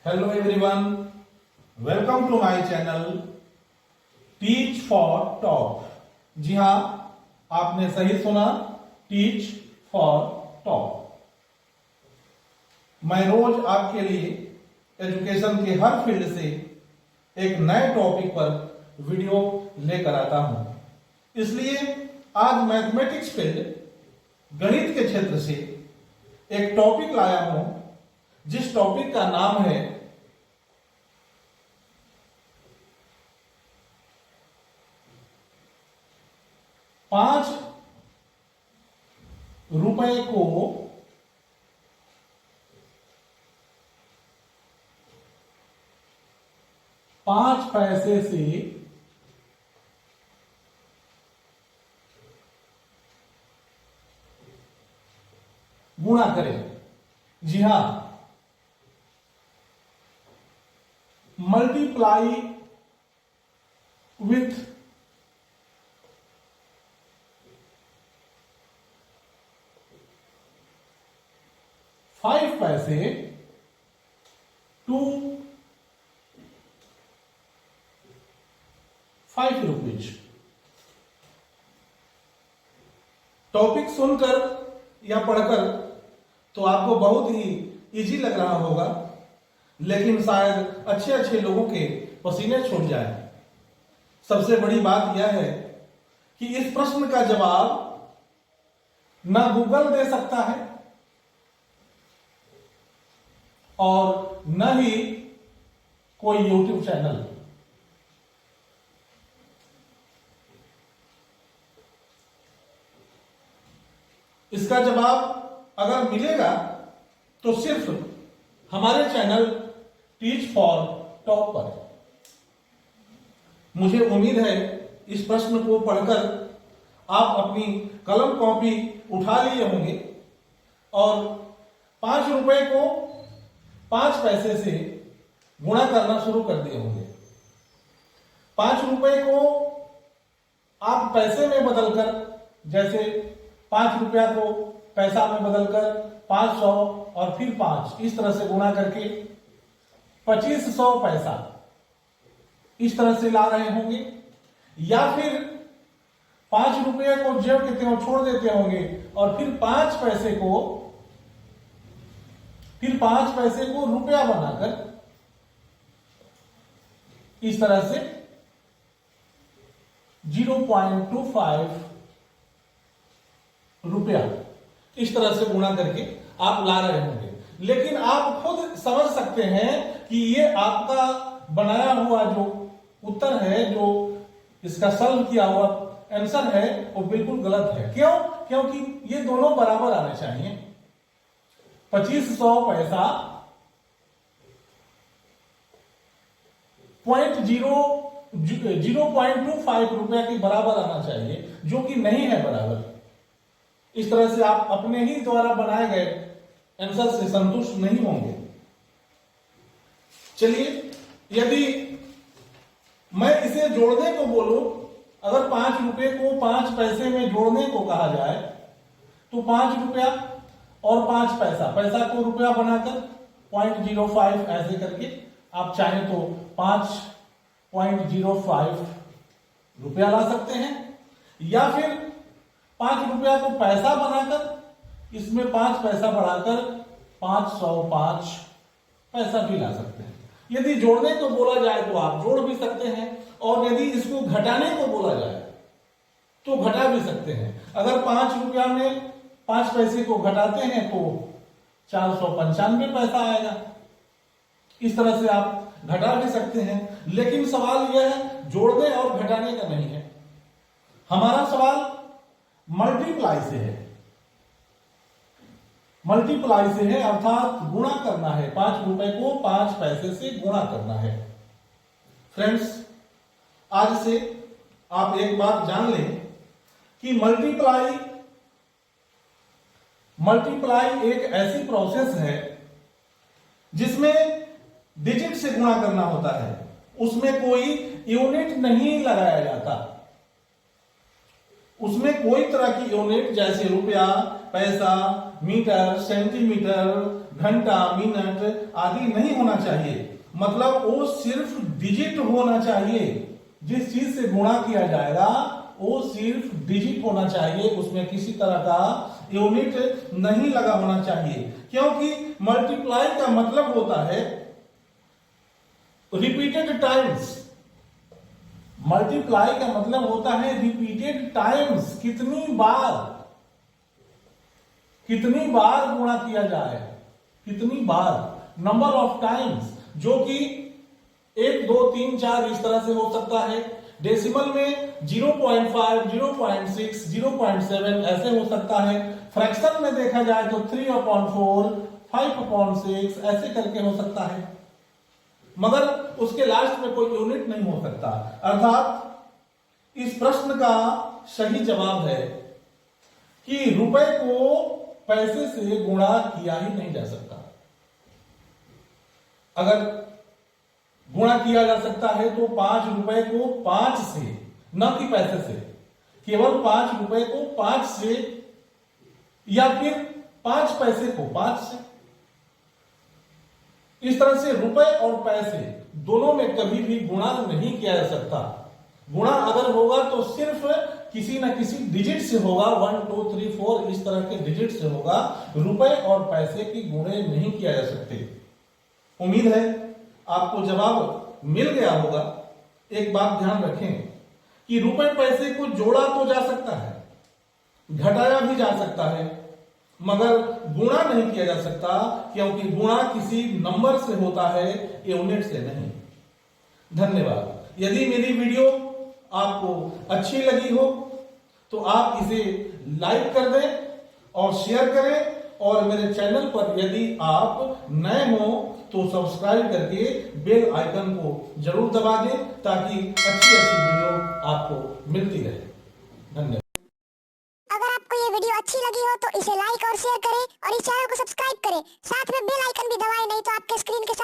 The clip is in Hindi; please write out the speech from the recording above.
Hello everyone, welcome to my channel teach for top. जी हाँ, आपने सही सुना, टीच फॉर टॉप। मैं रोज आपके लिए एजुकेशन के हर फील्ड से एक नए टॉपिक पर वीडियो लेकर आता हूं। इसलिए आज मैथमेटिक्स फील्ड, गणित के क्षेत्र से एक टॉपिक लाया हूं, जिस टॉपिक का नाम है 5 रुपए को 5 पैसे से गुणा करें। जी हां, मल्टीप्लाई विथ 5 पैसे टू 5 रुपीज। टॉपिक सुनकर या पढ़कर तो आपको बहुत ही इजी लग रहा होगा, लेकिन शायद अच्छे अच्छे लोगों के पसीने छूट जाए। सबसे बड़ी बात यह है कि इस प्रश्न का जवाब ना गूगल दे सकता है और न ही कोई यूट्यूब चैनल। इसका जवाब अगर मिलेगा तो सिर्फ हमारे चैनल टीच फॉर टॉप पर। मुझे उम्मीद है इस प्रश्न को पढ़कर आप अपनी कलम कॉपी उठा लिए होंगे और 5 रुपए को 5 पैसे से गुणा करना शुरू कर दिए होंगे। 5 रुपए को आप पैसे में बदलकर, जैसे 5 रुपया को पैसा में बदलकर 500 और फिर 5, इस तरह से गुणा करके 2500 पैसा इस तरह से ला रहे होंगे, या फिर 5 रुपये को ज्यों के त्यों छोड़ देते होंगे और फिर 5 पैसे को रुपया बनाकर इस तरह से 0.25 रुपया इस तरह से गुणा करके आप ला रहे होंगे। लेकिन आप खुद समझ सकते हैं कि ये आपका बनाया हुआ जो उत्तर है, जो इसका सॉल्व किया हुआ आंसर है, वो बिल्कुल गलत है। क्यों? क्योंकि ये दोनों बराबर आने चाहिए। 2500 पैसा 0.25 रुपया के बराबर आना चाहिए, जो कि नहीं है बराबर। इस तरह से आप अपने ही द्वारा बनाए गए आंसर से संतुष्ट नहीं होंगे। चलिए, यदि मैं इसे जोड़ने को बोलूं, अगर 5 रुपए को 5 पैसे में जोड़ने को कहा जाए तो 5 रुपया और 5 पैसा, पैसा को रुपया बनाकर 0.05 ऐसे करके आप चाहें तो 5.05 रुपया ला सकते हैं, या फिर 5 रुपया को पैसा बनाकर इसमें 5 पैसा बढ़ाकर 505 पैसा भी ला सकते हैं। यदि जोड़ने को बोला जाए तो आप जोड़ भी सकते हैं, और यदि इसको घटाने को बोला जाए तो घटा भी सकते हैं। अगर 5 रुपया में 5 पैसे को घटाते हैं तो 495 पैसा आएगा। इस तरह से आप घटा भी सकते हैं। लेकिन सवाल यह है, जोड़ने और घटाने का नहीं है। हमारा सवाल मल्टीप्लाई से है। मल्टीप्लाई से है, अर्थात गुणा करना है। 5 रुपए को 5 पैसे से गुणा करना है। फ्रेंड्स, आज से आप एक बात जान लें कि मल्टीप्लाई एक ऐसी प्रोसेस है जिसमें डिजिट से गुणा करना होता है। उसमें कोई यूनिट नहीं लगाया जाता। उसमें कोई तरह की यूनिट जैसे रुपया, पैसा, मीटर, सेंटीमीटर, घंटा, मिनट आदि नहीं होना चाहिए। मतलब वो सिर्फ डिजिट होना चाहिए। जिस चीज से गुणा किया जाएगा वो सिर्फ डिजिट होना चाहिए, उसमें किसी तरह का यूनिट नहीं लगा होना चाहिए। क्योंकि मल्टीप्लाई का मतलब होता है रिपीटेड टाइम्स। मल्टीप्लाई का मतलब होता है रिपीटेड टाइम्स, कितनी बार गुणा किया जाए, कितनी बार, नंबर ऑफ टाइम्स, जो कि 1, 2, 3, 4 इस तरह से हो सकता है। डेसिमल में 0.5, 0.6, 0.7 ऐसे हो सकता है। फ्रैक्शन में देखा जाए तो 3/4, 5/6 ऐसे करके हो सकता है, मगर उसके लास्ट में कोई यूनिट नहीं हो सकता। अर्थात इस प्रश्न का सही जवाब है कि रुपए को पैसे से गुणा किया ही नहीं जा सकता। अगर गुणा किया जा सकता है तो 5 रुपए को 5 से, न कि पैसे से, केवल 5 रुपए को 5 से, या फिर 5 पैसे को 5 से। इस तरह से रुपए और पैसे दोनों में कभी भी गुणा नहीं किया जा सकता। गुणा अगर होगा तो सिर्फ किसी न किसी डिजिट से होगा, 1, 2, 3, 4 इस तरह के डिजिट से होगा। रुपए और पैसे की गुणे नहीं किया जा सकते। उम्मीद है आपको जवाब मिल गया होगा। एक बात ध्यान रखें कि रुपए पैसे को जोड़ा तो जा सकता है, घटाया भी जा सकता है, मगर गुणा नहीं किया जा सकता, क्योंकि गुणा किसी नंबर से होता है, यूनिट से नहीं। धन्यवाद। यदि मेरी वीडियो आपको अच्छी लगी हो तो आप इसे लाइक कर दें और शेयर करें, और मेरे चैनल पर यदि आप नए हो तो सब्सक्राइब करके बेल आइकन को जरूर दबा दें, ताकि अच्छी वीडियो आपको मिलती रहे। धन्यवाद। अगर आपको ये वीडियो अच्छी लगी हो तो इसे लाइक और शेयर करें और इस चैनल को सब्सक्राइब करें। साथ में बेल आइकन भी दबाएं, नहीं तो आपके स्क्रीन के